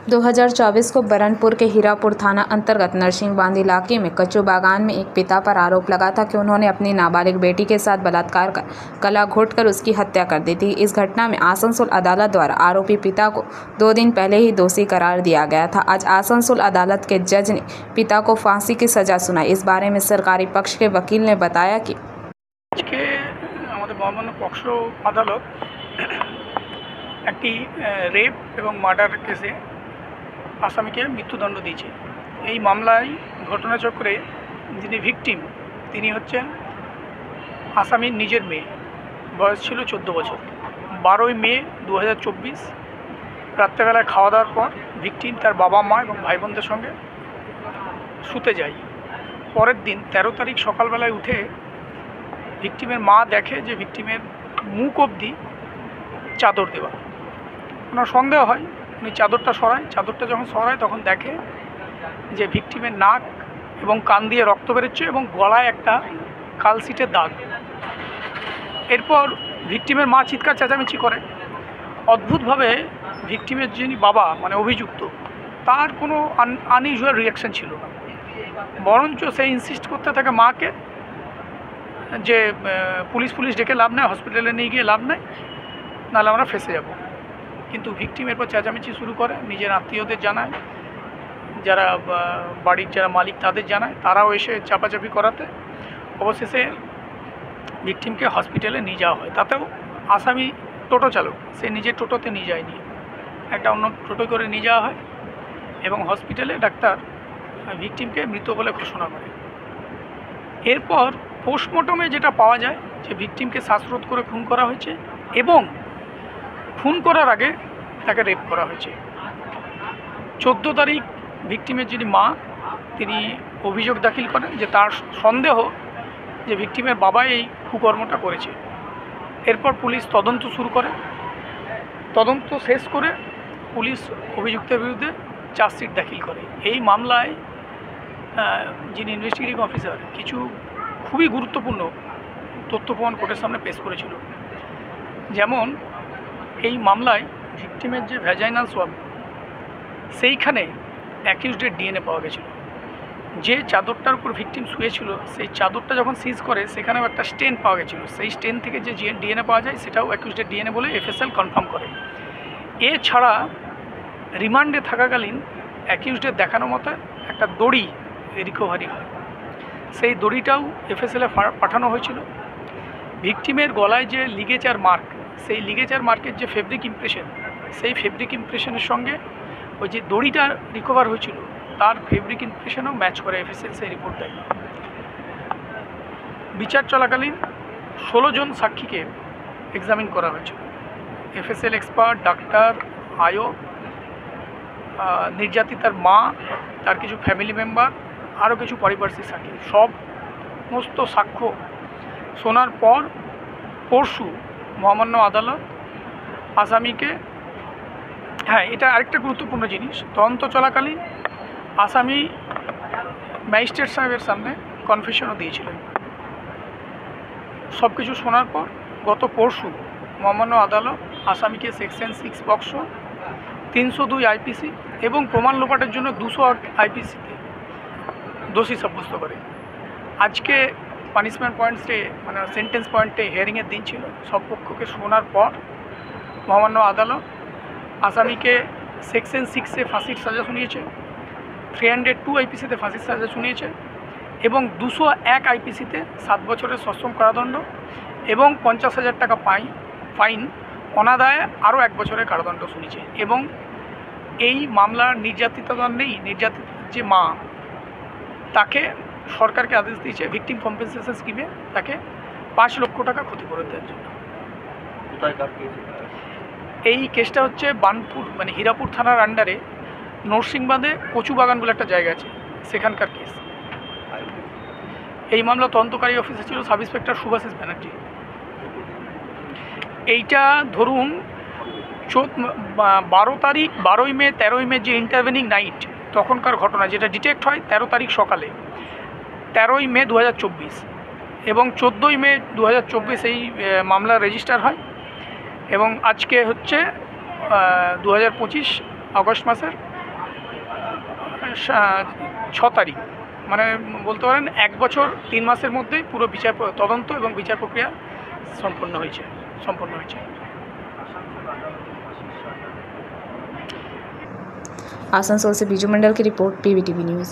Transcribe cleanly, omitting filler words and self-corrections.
2024 को बरनपुर के हीरापुर थाना अंतर्गत नरसिंह बांध इलाके में कच्चू बागान में एक पिता पर आरोप लगा था कि उन्होंने अपनी नाबालिग बेटी के साथ बलात्कार कर गला घोंटकर उसकी हत्या कर दी थी। इस घटना में आसनसोल अदालत द्वारा आरोपी पिता को 2 दिन पहले ही दोषी करार दिया गया था। आज आसनसोल अदालत के जज ने पिता को फांसी की सजा सुनाई। इस बारे में सरकारी पक्ष के वकील ने बताया कि रेप एवं मार्डार केसे आसामीके मृत्युदंड दिয়েছে। এই মামলায় ঘটনাচক্রে যিনি ভিকটিম তিনি হচ্ছেন আসামির নিজের মেয়ে, বয়স ছিল 14 বছর। 12ই মে 2024 রাত্রেবেলায় খাওয়া দাওয়ার পর ভিকটিম তার বাবা মা এবং ভাই বোনদের সঙ্গে শুতে যায়। পরের দিন 13 তারিখ সকালবেলায় উঠে ভিকটিমের মা দেখে যে ভিকটিমের মুখ অবধি চাদর দেওয়া। ওনার সন্দেহ হয়, উনি চাদরটা সরায়। চাদরটা যখন সরায় তখন দেখে যে ভিকটিমের নাক এবং কান দিয়ে রক্ত বেরোচ্ছে এবং গলায় একটা কালশিটের দাগ। এরপর ভিকটিমের মা চিৎকার চেঁচামেচি করে। অদ্ভুতভাবে ভিকটিমের যিনি বাবা মানে অভিযুক্ত তার কোনো আনইউজুয়াল রিয়াকশান ছিল না, বরঞ্চ সে ইনসিস্ট করতে থাকে মাকে যে পুলিশ ডেকে লাভ নেই, হসপিটালে নিয়ে গিয়ে লাভ নেই, নাহলে আমরা ফেসে যাব। কিন্তু ভিকটিম এরপর চেঁচামেচি শুরু করে, নিজের আত্মীয়দের জানায়, যারা বাড়ির যারা মালিক তাদের জানায়, তারাও এসে চাপাচাপি করাতে অবশেষে ভিকটিমকে হসপিটালে নিয়ে যাওয়া হয়। তাতেও আসামি টোটো চালক সে নিজের টোটোতে নিয়ে যায়নি, একটা অন্য টোটো করে নিয়ে যাওয়া হয় এবং হসপিটালে ডাক্তার ভিকটিমকে মৃত বলে ঘোষণা করে। এরপর পোস্টমর্টমে যেটা পাওয়া যায় যে ভিকটিমকে শ্বাসরোধ করে খুন করা হয়েছে এবং খুন করার আগে তাকে রেপ করা হয়েছে। 14 তারিখ ভিকটিমের যিনি মা তিনি অভিযোগ দাখিল করেন যে তার সন্দেহ যে ভিকটিমের বাবা এই কুকর্মটা করেছে। এরপর পুলিশ তদন্ত শুরু করে। তদন্ত শেষ করে পুলিশ অভিযুক্তের বিরুদ্ধে চার্জশিট দাখিল করে। এই মামলায় যিনি ইনভেস্টিগেটিং অফিসার কিছু খুবই গুরুত্বপূর্ণ তথ্য প্রমাণ কোর্টের সামনে পেশ করেছিল। যেমন এই মামলায় ভিকটিমের যে ভ্যাজাইনাল সোয়াব সেইখানে অ্যাকিউজডের ডিএনএ পাওয়া গেছিল। যে চাদরটার উপর ভিকটিম শুয়েছিল সেই চাদরটা যখন সিজ করে সেখানেও একটা স্টেন পাওয়া গেছিলো। সেই স্টেন থেকে যে ডিএনএ পাওয়া যায় সেটাও অ্যাকিউজডের ডিএনএ বলে এফএসএল কনফার্ম করে। এছাড়া রিমান্ডে থাকাকালীন অ্যাকিউজডের দেখানো মতো একটা দড়ি রিকভারি হয়, সেই দড়িটাও এফএসএলে পাঠানো হয়েছিল। ভিকটিমের গলায় যে লিগেচার মার্ক, সেই লিগেচার মার্কের যে ফেব্রিক ইমপ্রেশন, সেই ফেব্রিক ইমপ্রেশনের সঙ্গে ওই যে দড়িটা রিকভার হয়েছিল তার ফেব্রিক ইমপ্রেশনও ম্যাচ করে এফএসএল সেই রিপোর্ট দেয়। বিচার চলাকালীন 16 জন সাক্ষীকে এক্সামিন করা হয়েছিল। এফএসএল এক্সপার্ট, ডাক্তার, আয়ো, নির্যাতিতার মা, তার কিছু ফ্যামিলি মেম্বার, আরও কিছু পারিপার্শ্বিক সাক্ষী, সমস্ত সাক্ষ্য শোনার পর পরশু মহামান্য আদালত আসামিকে, এটা আরেকটা গুরুত্বপূর্ণ জিনিস, তদন্ত চলাকালীন আসামি ম্যাজিস্ট্রেট সাহেবের সামনে কনফেশনও দিয়েছিলেন। সব কিছু শোনার পর গত পরশু মহামান্য আদালত আসামিকে সেকশন 6 পক্সো, 302 আইপিসি এবং প্রমাণ লোপাটের জন্য 200 আইপিসিতে দোষী সাব্যস্ত করে। আজকে পানিশমেন্ট পয়েন্টসে মানে সেন্টেন্স পয়েন্টে হিয়ারিংয়ের দিন ছিল। সব পক্ষকে শোনার পর মহামান্য আদালত আসামিকে সেকশন 6-এ ফাঁসির সাজা শুনিয়েছে, 302 আইপিসিতে ফাঁসির সাজা শুনিয়েছে এবং 201 আইপিসিতে 7 বছরের সশ্রম কারাদণ্ড এবং 50,000 টাকা ফাইন, অনাদায়ে আরও 1 বছরের কারাদণ্ড শুনিয়েছে। এবং এই মামলার নির্যাতিতার নেই, নির্যাতিত যে মা তাকে সরকারকে আদেশ দিয়েছে ভিকটিম কম্পেনসেশন স্কিমে তাকে 5 লক্ষ টাকা ক্ষতিপূরণ দেওয়ার জন্য। এই কেসটা হচ্ছে বার্নপুর মানে হীরাপুর থানার আন্ডারে নরসিংবাঁধে কচু বাগান বলে একটা জায়গা আছে, সেখানকার কেস। এই মামলা তদন্তকারী অফিসার ছিল সাব ইন্সপেক্টর শুভাশিস ব্যানার্জি। এইটা ধরুন 12ই মে 13ই মে যে ইন্টারভেনিং নাইট তখনকার ঘটনা, যেটা ডিটেক্ট হয় 13 তারিখ সকালে, 13ই মে 2024 এবং 14ই মে 2024 এই মামলা রেজিস্টার হয় এবং আজকে হচ্ছে 2025 আগস্ট মাসের 6 তারিখ, মানে বলতে পারেন 1 বছর 3 মাসের মধ্যেই পুরো বিচার তদন্ত এবং বিচার প্রক্রিয়া সম্পন্ন হয়েছে। आसनसोल से बीजू मंडल की रिपोर्ट, PVTV न्यूज़।